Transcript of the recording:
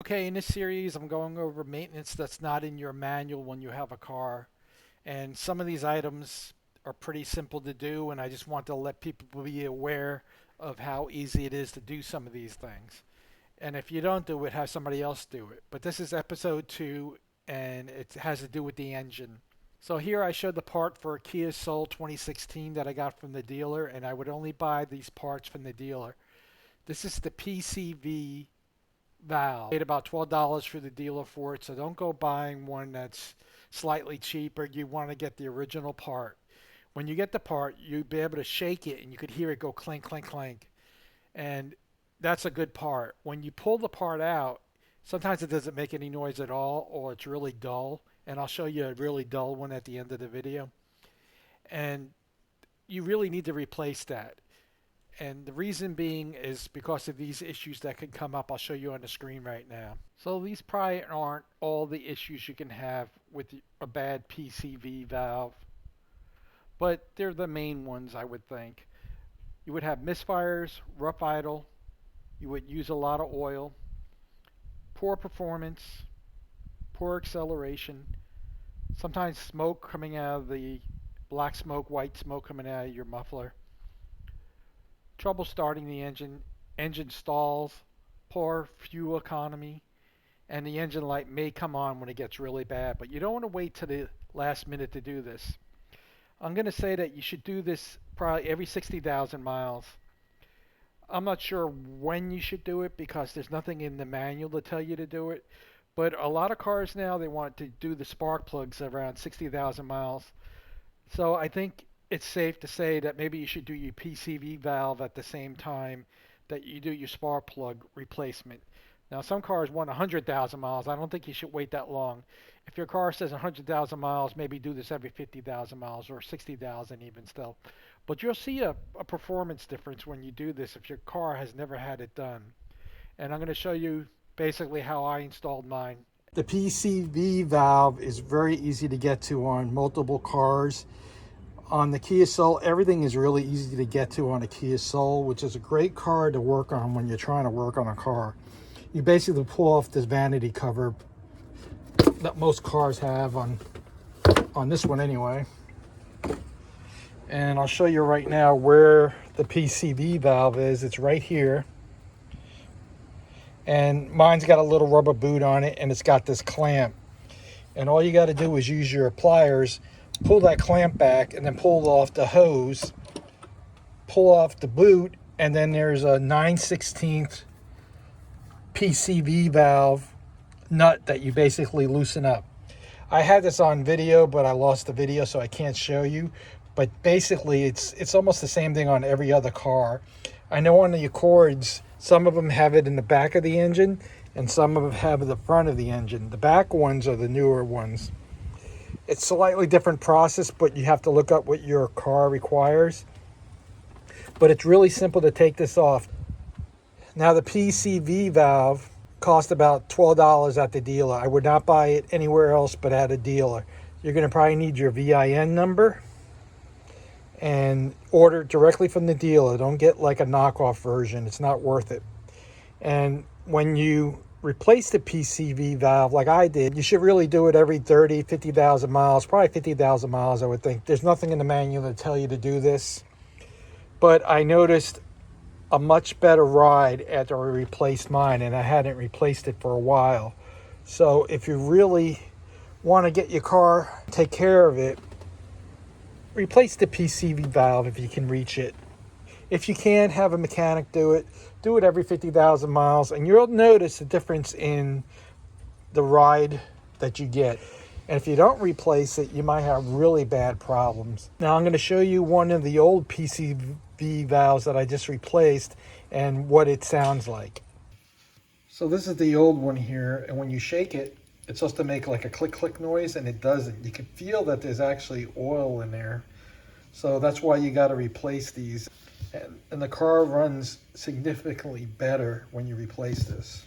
Okay, in this series, I'm going over maintenance that's not in your manual when you have a car. And some of these items are pretty simple to do, and I just want to let people be aware of how easy it is to do some of these things. And if you don't do it, have somebody else do it. But this is episode 2, and it has to do with the engine. So here I showed the part for a Kia Soul 2016 that I got from the dealer, and I would only buy these parts from the dealer. This is the PCV Valve. Paid about $12 for the dealer for it, so don't go buying one that's slightly cheaper. You want to get the original part. When you get the part, you'll be able to shake it and you could hear it go clink, clink, clink. And that's a good part. When you pull the part out, sometimes it doesn't make any noise at all or it's really dull. And I'll show you a really dull one at the end of the video. And you really need to replace that. And the reason being is because of these issues that can come up. I'll show you on the screen right now. So these probably aren't all the issues you can have with a bad PCV valve, but they're the main ones I would think. You would have misfires, rough idle, you would use a lot of oil, poor performance, poor acceleration, sometimes smoke coming out of the black smoke, white smoke coming out of your muffler, trouble starting the engine, engine stalls, poor fuel economy, and the engine light may come on when it gets really bad. But you don't want to wait to the last minute to do this. I'm going to say that you should do this probably every 60,000 miles. I'm not sure when you should do it because there's nothing in the manual to tell you to do it. But a lot of cars now, they want to do the spark plugs around 60,000 miles. So I think it's safe to say that maybe you should do your PCV valve at the same time that you do your spark plug replacement. Now, some cars want 100,000 miles. I don't think you should wait that long. If your car says 100,000 miles, maybe do this every 50,000 miles or 60,000 even still. But you'll see a performance difference when you do this if your car has never had it done. And I'm going to show you basically how I installed mine. The PCV valve is very easy to get to on multiple cars. On the Kia Soul, everything is really easy to get to on a Kia Soul, which is a great car to work on when you're trying to work on a car. You basically pull off this vanity cover that most cars have on this one anyway. And I'll show you right now where the PCV valve is. It's right here. And mine's got a little rubber boot on it and it's got this clamp. And all you got to do is use your pliers, pull that clamp back and then pull off the hose, pull off the boot, and then there's a 9/16 PCV valve nut that you basically loosen up. I had this on video, but I lost the video, so I can't show you. But basically, it's almost the same thing on every other car. I know on the Accords, some of them have it in the back of the engine, and some of them have it in the front of the engine. The back ones are the newer ones. It's a slightly different process, but you have to look up what your car requires. But it's really simple to take this off. Now the PCV valve cost about $12 at the dealer. I would not buy it anywhere else but at a dealer. You're going to probably need your VIN number and order it directly from the dealer. Don't get like a knockoff version. It's not worth it. And when you replace the PCV valve like I did, you should really do it every 30, 50,000 miles, probably 50,000 miles, I would think. There's nothing in the manual to tell you to do this. But I noticed a much better ride after I replaced mine, and I hadn't replaced it for a while. So if you really want to get your car, take care of it, replace the PCV valve if you can reach it. If you can't, have a mechanic do it every 50,000 miles, and you'll notice a difference in the ride that you get. And if you don't replace it, you might have really bad problems. Now I'm going to show you one of the old PCV valves that I just replaced and what it sounds like. So this is the old one here, and when you shake it, it's supposed to make like a click click noise, and it doesn't. You can feel that there's actually oil in there. So that's why you got to replace these. And the car runs significantly better when you replace this.